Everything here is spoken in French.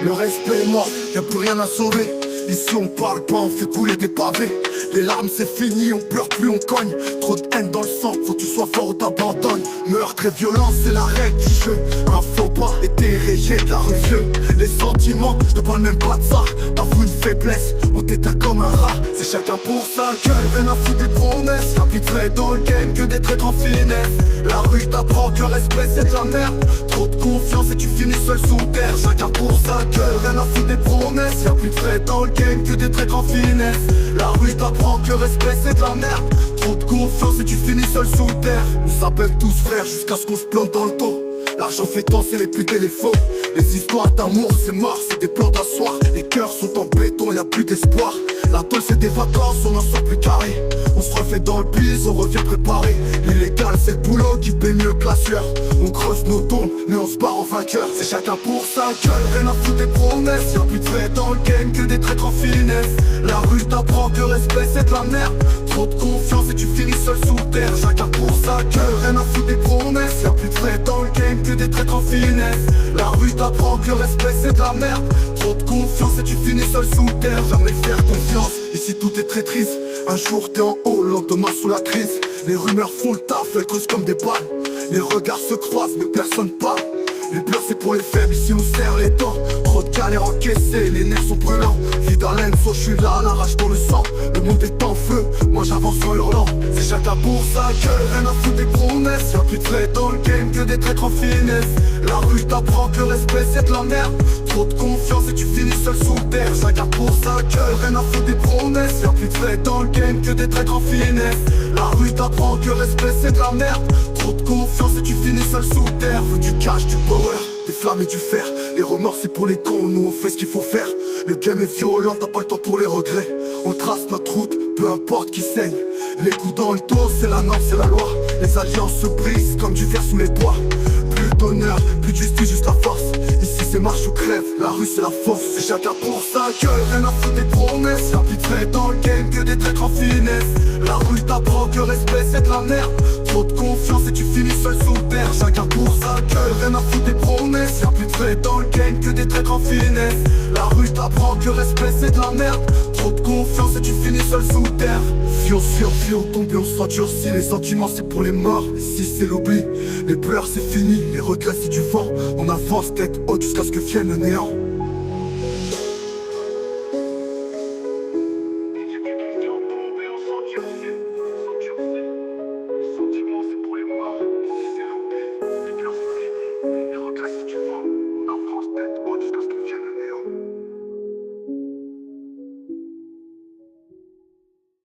Le respect est mort, y'a plus rien à sauver. Ici on parle pas, on fait couler des pavés. Les larmes c'est fini, on pleure plus, on cogne. Trop de haine dans le sang, faut que tu sois fort ou t'abandonnes. Meurtre et violence c'est la règle du jeu. Un faux pas et t'es rayé de la rue vieux. Les sentiments, je te parle même pas de ça. T'avoues une faiblesse, on t'éteint comme un rat. C'est chacun pour sa gueule, rien à foutre des promesses. Y'a plus de traits dans le game que des traîtres en finesse. La rue t'apprend que le respect c'est de la merde. Trop de confiance et tu finis seul sous terre. Chacun pour sa gueule, rien à foutre des promesses. Y'a plus de traits dans le game que des traîtres en finesse. La rue t'apprend que le respect c'est de la merde. Trop de confiance et tu finis seul sous terre. On s'appelle tous frères jusqu'à ce qu'on se plante dans le dos. L'argent fait danser les putes et les faux. Les histoires d'amour c'est mort, c'est des plans d'asseoir. Les cœurs sont en béton, y'a plus d'espoir. La tôle c'est des vacances, on en sort plus carré. On se refait dans le bise, on revient préparé. L'illégal c'est le boulot qui paie mieux que la sueur. On creuse nos tombes, mais on se barre en vainqueur. C'est chacun pour sa gueule, rien à foutre des promesses. Y'a plus de traits dans le game que des traîtres en finesse. La rue t'apprend que le respect c'est de la merde. Trop de confiance et tu finis seul sous terre. Chacun pour sa gueule, rien à foutre des promesses. Y'a plus de traits dans le game que des traîtres en finesse. La rue t'apprend que le respect c'est de la merde. Trop de confiance et tu finis seul sous terre. Jamais faire confiance, ici tout est très triste. Un jour t'es en haut, le lendemain sous la crise. Les rumeurs font le taf, elles creusent comme des balles. Les regards se croisent mais personne parle. Les pleurs c'est pour les faibles, ici on serre les dents. Trop de galères encaissées, les nerfs sont brûlants. Vie d'haleine, soit je suis là, la rage dans le sang. Le monde est en feu, moi j'avance en hurlant. C'est chacun pour sa gueule, rien à foutre des promesses. Y'a plus de traits dans le game que des traîtres en finesse. La rue t'apprend que le respect c'est de la merde. Trop de confiance et tu finis seul sous terre. Chacun pour sa gueule, rien à foutre des promesses. Y'a plus de traits dans le game que des traîtres en finesse. La rue t'apprend que le respect c'est de la merde. Trop de confiance et tu finis seul sous terre. Veux du cash, du power, des flammes et du fer. Les remords c'est pour les cons, nous on fait ce qu'il faut faire. Le game est violent, t'as pas le temps pour les regrets. On trace notre route, peu importe qui saigne. Les coups dans le dos, c'est la norme, c'est la loi. Les alliances se brisent comme du verre sous les doigts. Plus d'honneur, plus de justice, juste la force. Ici c'est marche ou crève, la rue c'est la fosse. C'est chacun pour sa gueule, rien à foutre des promesses. Y'a plus de traits dans le game que des traîtres en finesse. La rue t'apprend que le respect c'est de la merde. Trop de confiance et tu finis seul sous terre. Chacun pour sa gueule, rien à foutre des promesses. Y'a plus de traits dans le game que des traîtres en finesse. La rue t'apprend que le respect c'est de la merde. Trop de confiance et tu finis seul sous terre. Vie sur vie, on tombe et on s'endurcit. Les sentiments c'est pour les morts, ici c'est l'oubli. Les pleurs c'est fini, les regrets c'est du vent. On avance tête haute jusqu'à ce que vienne le néant.